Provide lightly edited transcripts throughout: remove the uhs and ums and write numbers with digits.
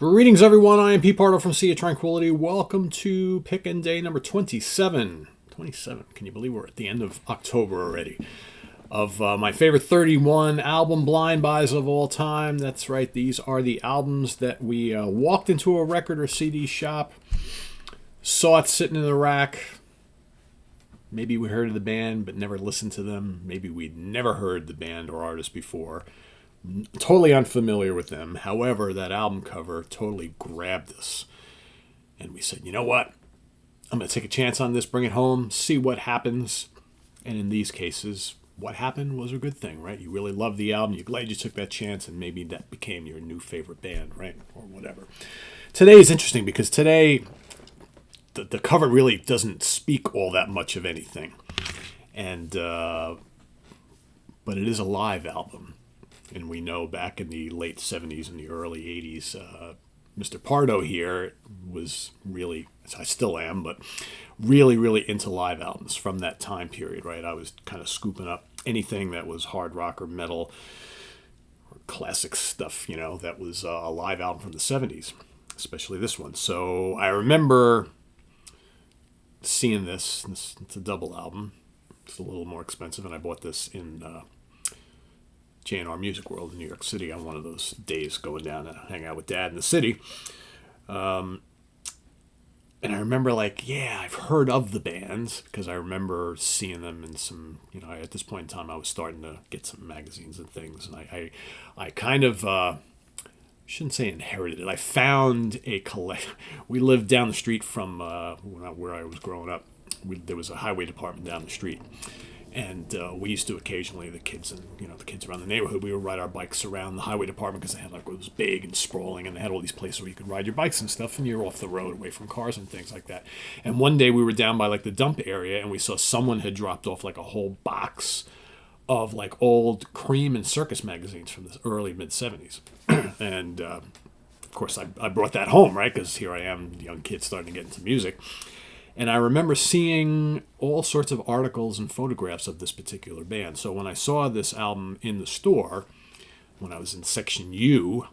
Greetings, everyone. I am Pete Pardo from Sea of Tranquility. Welcome to Pick-in' Day number 27. 27. Can you believe we're at the end of October already? Of my favorite 31 album blind buys of all time. That's right. These are the albums that we walked into a record or CD shop, saw it sitting in the rack. Maybe we heard of the band but never listened to them. Maybe we'd never heard the band or artist before. Totally unfamiliar with them. However, that album cover totally grabbed us. And we said, you know what? I'm going to take a chance on this, bring it home, see what happens. And in these cases, what happened was a good thing, right? You really loved the album. You're glad you took that chance, and maybe that became your new favorite band, right? Or whatever. Today is interesting because today the cover really doesn't speak all that much of anything. And but it is a live album. And we know back in the late 70s and the early 80s, Mr. Pardo here was really, I still am, but really, really into live albums from that time period, right? I was kind of scooping up anything that was hard rock or metal or classic stuff, that was a live album from the 70s, especially this one. So I remember seeing this. It's a double album. It's a little more expensive, and I bought this in J&R Music World in New York City on one of those days going down to hang out with Dad in the city. And I remember I've heard of the bands because I remember seeing them in some, at this point in time I was starting to get some magazines and things. And I kind of, shouldn't say inherited it. I found a We lived down the street from where I was growing up. There was a highway department down the street. And we used to occasionally, the kids around the neighborhood, we would ride our bikes around the highway department because they had it was big and sprawling, and they had all these places where you could ride your bikes and stuff, and you're off the road away from cars and things like that. And one day we were down by the dump area, and we saw someone had dropped off a whole box of old Cream and Circus magazines from the early mid 70s. And of course I brought that home, right? Because here I am, young kid starting to get into music. And I remember seeing all sorts of articles and photographs of this particular band. So when I saw this album in the store, when I was in Section U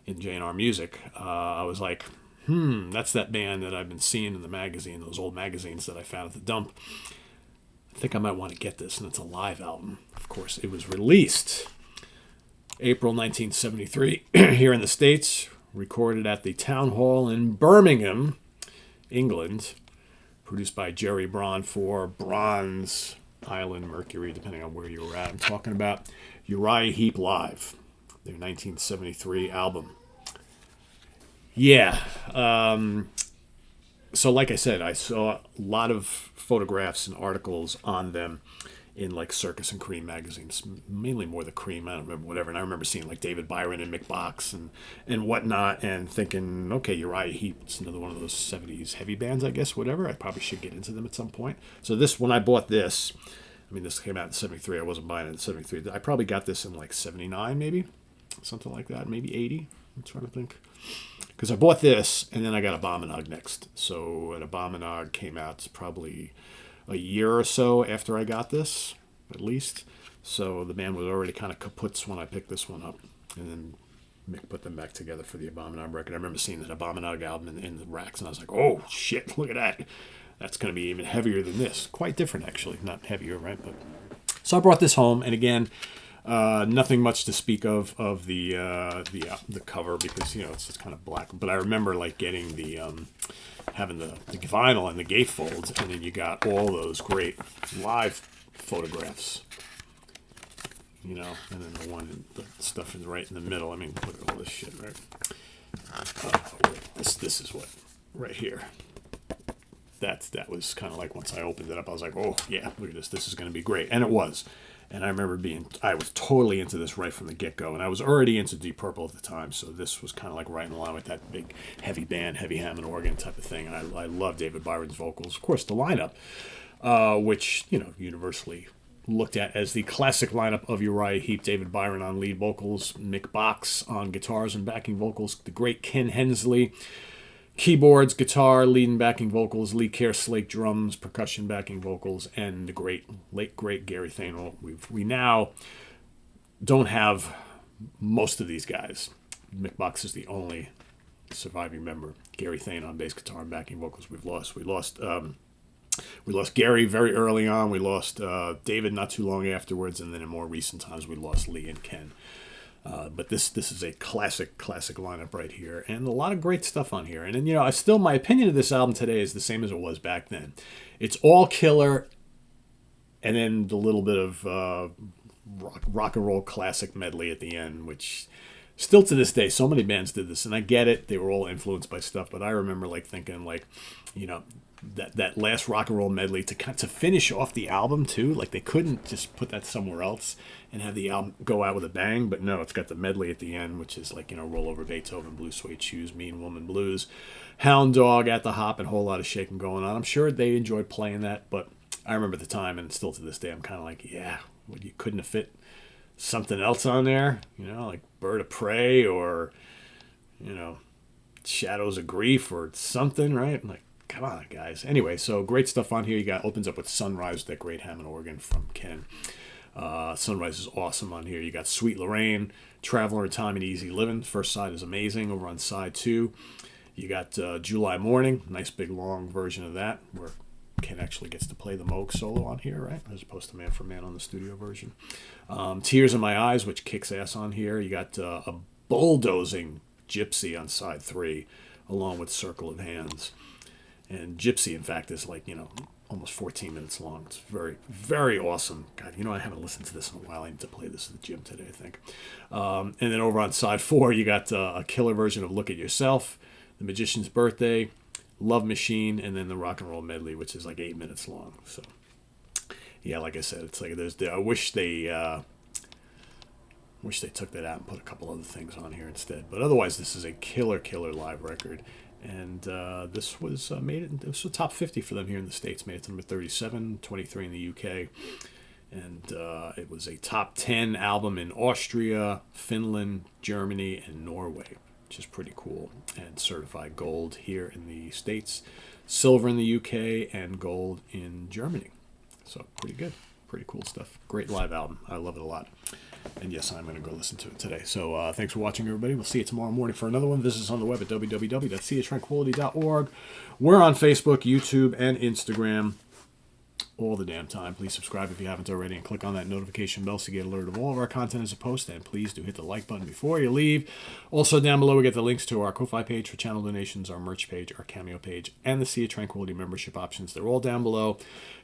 in J&R Music, I was like, that's that band that I've been seeing in the magazine, those old magazines that I found at the dump. I think I might want to get this, and it's a live album. Of course, it was released April 1973 here in the States, recorded at the Town Hall in Birmingham, England. Produced by Jerry Braun for Bronze Island Mercury, depending on where you were at. I'm talking about Uriah Heep Live, their 1973 album. Yeah. So like I said, I saw a lot of photographs and articles on them in Circus and Cream magazines, mainly more the Cream, I don't remember, whatever. And I remember seeing David Byron and Mick Box and whatnot, and thinking, okay, Uriah Heep, it's another one of those 70s heavy bands, I guess, whatever. I probably should get into them at some point. So when I bought this, this came out in 73. I wasn't buying it in 73. I probably got this in 79, maybe, something like that, maybe 80. I'm trying to think. Because I bought this, and then I got Abominog next. So an Abominog came out probably a year or so after I got this, at least. So the band was already kind of kaputs when I picked this one up. And then Mick put them back together for the Abominog record. I remember seeing that Abominog album in the racks, and I was like, oh, shit, look at that. That's going to be even heavier than this. Quite different, actually. Not heavier, right? But so I brought this home, and again, nothing much to speak of the cover because, it's just kind of black. But I remember, getting the having the vinyl and the gatefolds, and then you got all those great live photographs, and then the stuff is right in the middle. Look at all this shit, right? This is what right here. That was kind of once I opened it up, I was like, oh yeah, look at this. This is going to be great, and it was. And I remember I was totally into this right from the get-go. And I was already into Deep Purple at the time, so this was kind of right in line with that big heavy band, heavy Hammond organ type of thing. And I love David Byron's vocals. Of course, the lineup, which, universally looked at as the classic lineup of Uriah Heep. David Byron on lead vocals, Mick Box on guitars and backing vocals, the great Ken Hensley, keyboards, guitar, lead and backing vocals, Lee Kerslake drums, percussion backing vocals, and the late great Gary Thainwell. We now don't have most of these guys. Mick Box is the only surviving member. Gary Thane on bass guitar and backing vocals. We lost Gary very early on. We lost David not too long afterwards, and then in more recent times we lost Lee and Ken. But this is a classic lineup right here, and a lot of great stuff on here. And then, I still, my opinion of this album today is the same as it was back then. It's all killer, and then the little bit of rock and roll classic medley at the end, which still to this day, so many bands did this, and I get it. They were all influenced by stuff, but I remember thinking that last rock and roll medley to finish off the album too. Like, they couldn't just put that somewhere else and have the album go out with a bang. But no, it's got the medley at the end, which is Roll Over Beethoven, Blue Suede Shoes, Mean Woman Blues, Hound Dog, At the Hop, and a whole lot of shaking going on. I'm sure they enjoyed playing that, but I remember at the time, and still to this day, I'm kind of you couldn't have fit something else on there, like Bird of Prey or, Shadows of Grief or something, right? I'm like, come on, guys. Anyway, so great stuff on here. Opens up with Sunrise, that great Hammond organ from Ken. Sunrise is awesome on here. You got Sweet Lorraine, Traveler in Time and Easy Living. First side is amazing. Over on side 2, you got July Morning, nice big long version of that, where Ken actually gets to play the Moog solo on here, right? As opposed to Man for Man on the studio version. Tears in My Eyes, which kicks ass on here. You got a bulldozing Gypsy on side 3, along with Circle of Hands. And Gypsy, in fact, is almost 14 minutes long. It's very, very awesome. God, I haven't listened to this in a while. I need to play this at the gym today, I think. And then over on side 4, you got a killer version of Look at Yourself, The Magician's Birthday, Love Machine, and then the rock and roll medley, which is 8 minutes long. So, yeah, like I said, it's I wish they took that out and put a couple other things on here instead. But otherwise, this is a killer live record. And this was it was a top 50 for them here in the States. Made it to number 37, 23 in the UK. And it was a top 10 album in Austria, Finland, Germany, and Norway, which is pretty cool. And certified gold here in the States, silver in the UK, and gold in Germany. So pretty good. Pretty cool stuff. Great live album. I love it a lot. And yes, I'm going to go listen to it today. So thanks for watching, everybody. We'll see you tomorrow morning for another one. Visit us on the web at www.seatranquility.org. We're on Facebook, YouTube, and Instagram all the damn time. Please subscribe if you haven't already, and click on that notification bell so you get alerted of all of our content as a post. And please do hit the like button before you leave. Also, down below, we get the links to our Ko-Fi page for channel donations, our merch page, our Cameo page, and the Sea of Tranquility membership options. They're all down below.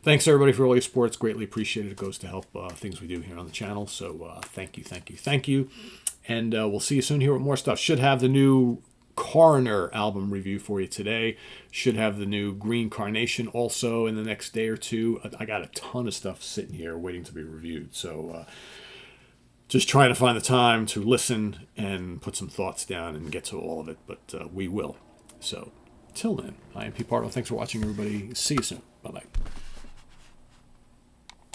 Thanks, everybody, for all your support. It's greatly appreciated. It goes to help things we do here on the channel. So thank you. And we'll see you soon here with more stuff. Should have the new Coroner album review for you today. Should have the new Green Carnation also in the next day or two. I got a ton of stuff sitting here waiting to be reviewed. So just trying to find the time to listen and put some thoughts down and get to all of it. But we will. So till then, I am Pete Pardo. Thanks for watching, everybody. See you soon. Bye-bye.